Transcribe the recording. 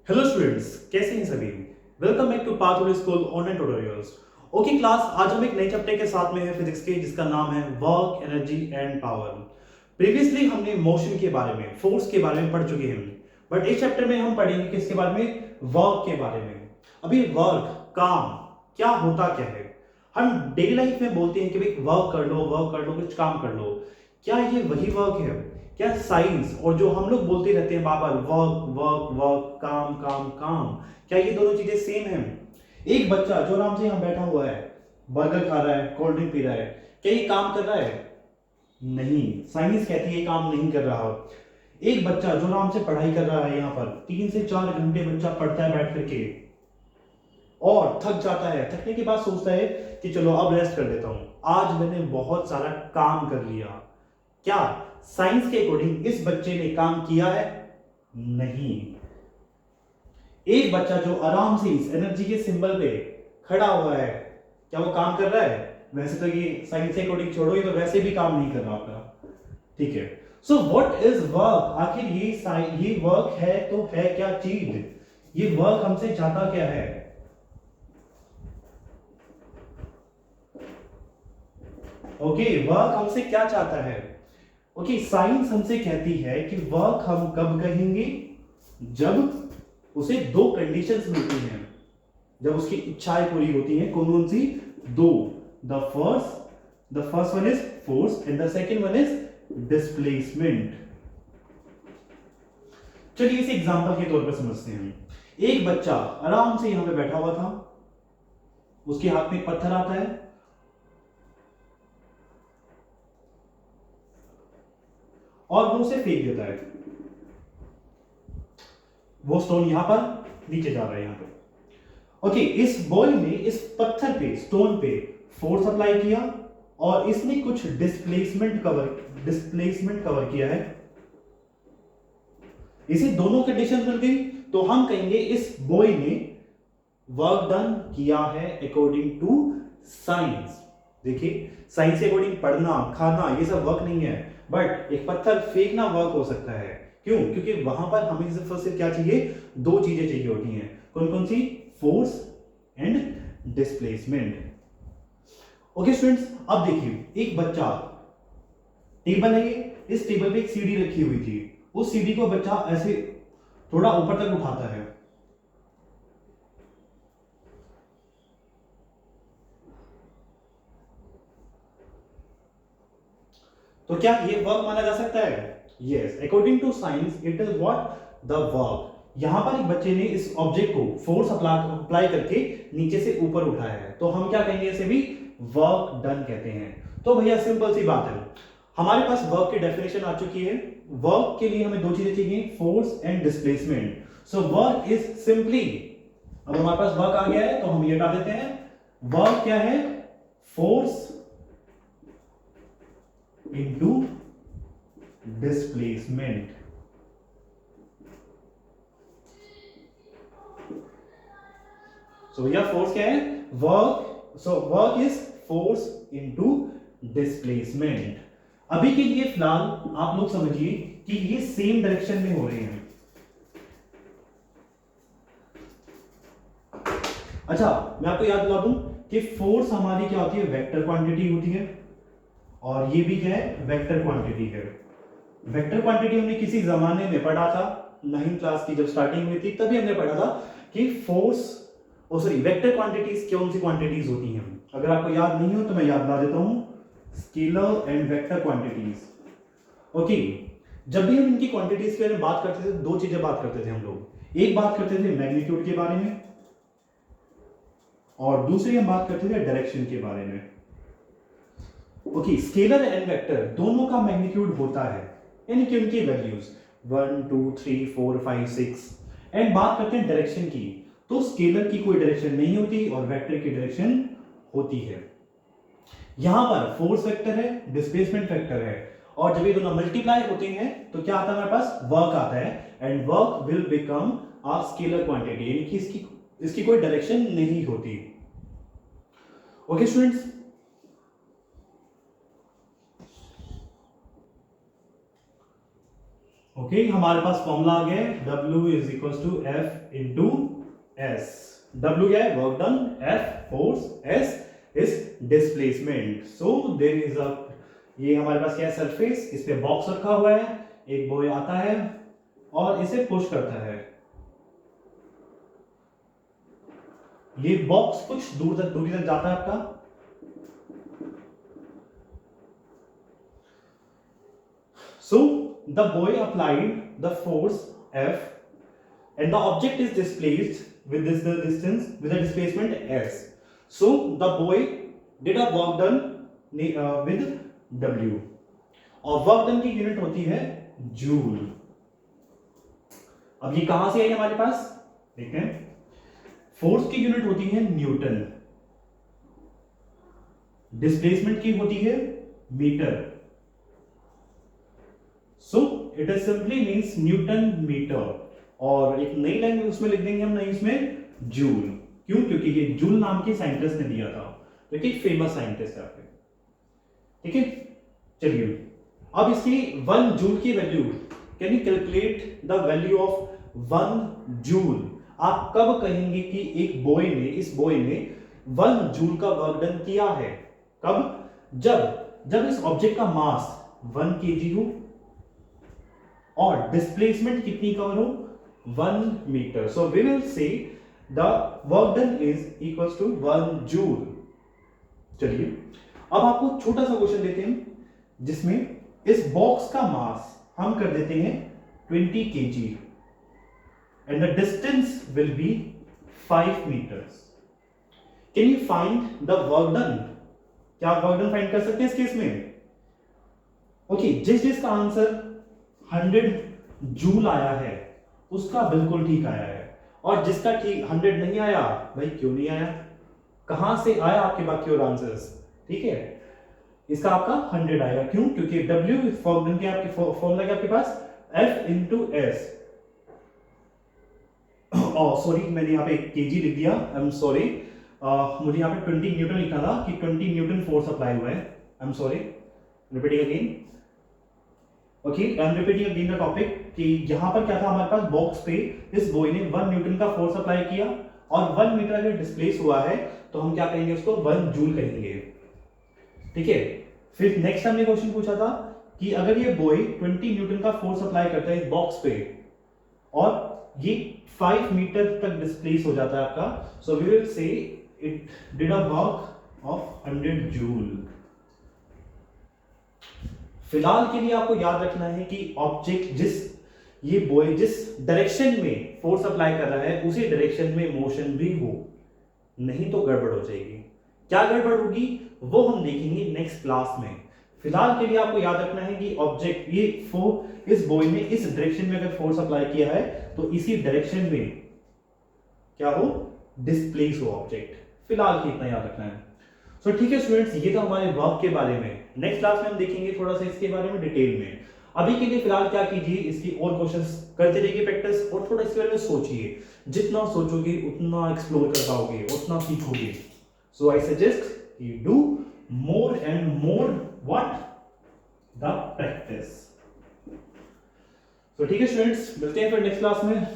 Hello students, कैसे हैं सभी। Welcome back to Pathway school online tutorials. Okay class, आज हम एक नए चैप्टर के साथ में है फिजिक्स के, जिसका नाम है work, energy and power. Previously हमने मोशन के बारे में, फोर्स के बारे में पढ़ चुके हैं, बट इस चैप्टर में हम पढ़ेंगे किसके बारे में, वर्क के बारे में। अभी वर्क, काम, क्या होता क्या है। हम डेली लाइफ में बोलते हैं कि भाई वर्क कर लो, वर्क कर लो, कुछ काम कर लो। क्या ये वही वर्क है? क्या साइंस और जो हम लोग बोलते रहते हैं बार बार वर्क वर्क वर्क, काम काम काम, क्या ये दोनों चीजें सेम हैं? एक बच्चा जो आराम से यहाँ बैठा हुआ है, बर्गर खा रहा है, कोल्ड ड्रिंक पी रहा है, क्या ये काम कर रहा है? नहीं, साइंस कहती है ये काम नहीं कर रहा। एक बच्चा जो आराम से पढ़ाई कर रहा है, यहाँ पर 3 से 4 घंटे बच्चा पढ़ता है बैठ करके, और थक जाता है, थकने के बाद सोचता है कि चलो अब रेस्ट कर लेता हूं, आज मैंने बहुत सारा काम कर लिया। क्या साइंस के अकॉर्डिंग इस बच्चे ने काम किया है? नहीं। एक बच्चा जो आराम से इस एनर्जी के सिंबल पे खड़ा हुआ है, क्या वो काम कर रहा है? वैसे तो ये साइंस के अकॉर्डिंग छोड़ो, ये तो वैसे भी काम नहीं कर रहा आपका। ठीक है। So what is work? आखिर ये वर्क है तो है क्या चीज? ये वर्क हमसे चाहता क्या है? ओके, वर्क हमसे क्या चाहता है? ओके, साइंस हमसे कहती है कि वर्क हम कब कहेंगे, जब उसे दो कंडीशंस मिलती हैं, जब उसकी इच्छाएं पूरी होती हैं। कौन कौन सी? दो। The first one is force and the second one is displacement. चलिए इसे एग्जांपल के तौर पर समझते हैं। एक बच्चा आराम से यहां पे बैठा हुआ था, उसके हाथ में एक पत्थर आता है और वो उसे फेंक देता है। वो स्टोन यहां पर नीचे जा रहा है, यहां पे। ओके, इस बॉय ने इस पत्थर पे, स्टोन पे फोर्स अप्लाई किया और इसने कुछ डिस्प्लेसमेंट कवर किया है। इसे दोनों कंडीशन मिल गई, तो हम कहेंगे इस बॉय ने वर्क डन किया है अकॉर्डिंग टू साइंस। देखिए, साइंस के अकॉर्डिंग पढ़ना, खाना, ये सब वर्क नहीं है, बट एक पत्थर फेंकना वर्क हो सकता है। क्यों? क्योंकि वहां पर हमें सिर्फ क्या चाहिए, दो चीजें चाहिए होती हैं। कौन कौन सी? Force and displacement. Okay students, अब देखिए, एक बच्चा, टेबल है ये, इस टेबल पे एक सीढ़ी रखी हुई थी, उस सीढ़ी को बच्चा ऐसे थोड़ा ऊपर तक उठाता है। तो क्या ये वर्क माना जा सकता है? Yes, according to science it is what, the work. यहां पर एक बच्चे ने इस ऑब्जेक्ट को फोर्स अप्लाई करके नीचे से ऊपर उठाया है, तो हम क्या कहेंगे? इसे भी वर्क डन कहते हैं। तो भैया सिंपल सी बात है, हमारे पास वर्क की डेफिनेशन आ चुकी है। वर्क के लिए हमें दो चीजें चाहिए, force and displacement. So work is simply, अब हमारे पास वर्क आ गया है तो हम ये हटा देते हैं। वर्क क्या है? Force into displacement. सो भैया फोर्स क्या है? Work. So work is force into displacement. अभी के लिए फिलहाल आप लोग समझिए कि ये सेम डायरेक्शन में हो रहे हैं। अच्छा, मैं आपको याद दिला दूं कि फोर्स हमारी क्या होती है? वेक्टर क्वांटिटी होती है, और ये भी क्या है? वेक्टर क्वांटिटी है। वेक्टर क्वांटिटी हमने किसी जमाने में पढ़ा था, 9th क्लास की जब स्टार्टिंग हुई थी तभी हमने पढ़ा था कि फोर्स, ओ सॉरी, वेक्टर क्वांटिटीज कौन सी क्वांटिटीज होती हैं। अगर आपको याद नहीं हो तो मैं याद दिला देता हूं, scalar and vector quantities. Okay, जब भी हम इनकी क्वांटिटीज के बारे में बात करते थे, दो चीजें बात करते थे हम लोग। एक बात करते थे मैग्नीट्यूड के बारे में, और दूसरी हम बात करते थे डायरेक्शन के बारे में। ओके, स्केलर एंड वेक्टर दोनों का मैग्नीट्यूड होता है, यानी कि उनकी वैल्यूज 1 2 3 4 5 6। एंड बात करते हैं डायरेक्शन की, तो स्केलर की कोई डायरेक्शन नहीं होती और वेक्टर की डायरेक्शन होती है। यहां पर फोर्स वेक्टर है, डिस्प्लेसमेंट वेक्टर है, और जब ये दोनों मल्टीप्लाई होते हैं तो क्या आता है? हमारे पास वर्क आता है, and work will become a scalar quantity, यानी कि इसकी कोई डायरेक्शन नहीं होती। ओके स्टूडेंट्स, ओके हमारे पास फॉर्मूला आ गया है W is equal to F into S. W क्या है? Work done, F force, S is displacement. So there is a, ये हमारे पास क्या है? सरफेस, इस पे बॉक्स रखा हुआ है, एक बॉय आता है और इसे पुश करता है। ये बॉक्स कुछ दूरी तक जाता है आपका। So the boy applied the force F and the object is displaced with the distance with the displacement S. So the boy did a work done with W और वर्क डन की unit होती है joule. अब ये कहां से आई हमारे पास? देखते हैं। फोर्स की यूनिट होती है न्यूटन, डिस्प्लेसमेंट की होती है meter. So it is simply means newton meter, और एक नई लाइन उसमें लिख देंगे हम, नई उसमें जूल। क्यों? क्योंकि ये जूल नाम के साइंटिस्ट ने दिया था, तो एक फेमस साइंटिस्ट है आपके। ठीक है, चलिए अब इसकी 1 जूल की value, can you calculate the value of 1 joule? आप कब कहेंगे कि एक बॉय ने, इस बॉय ने 1 जूल का वर्क डन किया है? कब? जब इस ऑब्जेक्ट का मास 1 kg हो और डिस्प्लेसमेंट कितनी कवर हो? 1 meter. So we will say the work done is equals to 1 joule. चलिए अब आपको छोटा सा क्वेश्चन देते हैं जिसमें इस बॉक्स का मास हम कर देते हैं 20 kg and the distance will be 5 meters. Can you find the work done? क्या आप वर्क डन फाइंड कर सकते हैं इस केस में? ओके, जिसका आंसर 100 जूल आया है उसका बिल्कुल ठीक आया है, और जिसका ठीक 100 नहीं आया, भाई क्यों नहीं आया? कहां से आया आपके बाकी और आंसर्स? ठीक है, इसका आपका 100 आएगा। क्यों? क्योंकि W फॉर्मूला के आपके पास F इंटू एस। सॉरी, मैंने यहाँ पे kg लिख दिया, आई एम सॉरी। मुझे यहाँ पे 20 न्यूटन लिखा था कि 20 न्यूटन फोर्स अप्लाई हुआ है, I am sorry. Repeating again, okay I am repeating again the topic कि यहां पर क्या था हमारे पास, बॉक्स पे इस बॉय ने 1 न्यूटन का फोर्स अप्लाई किया और 1 मीटर अगर डिस्प्लेस हुआ है तो हम क्या कहेंगे? उसको 1 जूल कहेंगे। ठीक है, फिर नेक्स्ट हमने क्वेश्चन पूछा था कि अगर ये बॉय 20 न्यूटन का फोर्स अप्लाई करता है इस बॉक्स पे और ये 5 मीटर तक डिस्प्लेस हो जाता है आपका, so we will say it did a work of 100 joule. फिलहाल के लिए आपको याद रखना है कि ऑब्जेक्ट ये बॉय जिस डायरेक्शन में फोर्स अप्लाई कर रहा है उसी डायरेक्शन में मोशन भी हो, नहीं तो गड़बड़ हो जाएगी। क्या गड़बड़ होगी वो हम देखेंगे नेक्स्ट क्लास में। फिलहाल के लिए आपको याद रखना है कि ऑब्जेक्ट इस बॉय ने इस डायरेक्शन में अगर फोर्स अप्लाई किया है तो इसी डायरेक्शन में क्या हो? डिस्प्लेस हो ऑब्जेक्ट। फिलहाल के इतना याद रखना है। सो ठीक है स्टूडेंट्स, ये था हमारे वर्क के बारे में। नेक्स्ट क्लास में हम देखेंगे थोड़ा सा इसके बारे में डिटेल में। अभी के लिए फिलहाल क्या कीजिए, इसकी और क्वेश्चंस करते रहिए प्रैक्टिस, और थोड़ा इसके बारे में सोचिए। जितना सोचोगे उतना एक्सप्लोर कर पाओगे, उतना सीखोगे। So I suggest you do more and more what? The practice. So ठीक है स्टूडेंट्स, मिलते हैं फिर नेक्स्ट क्लास में।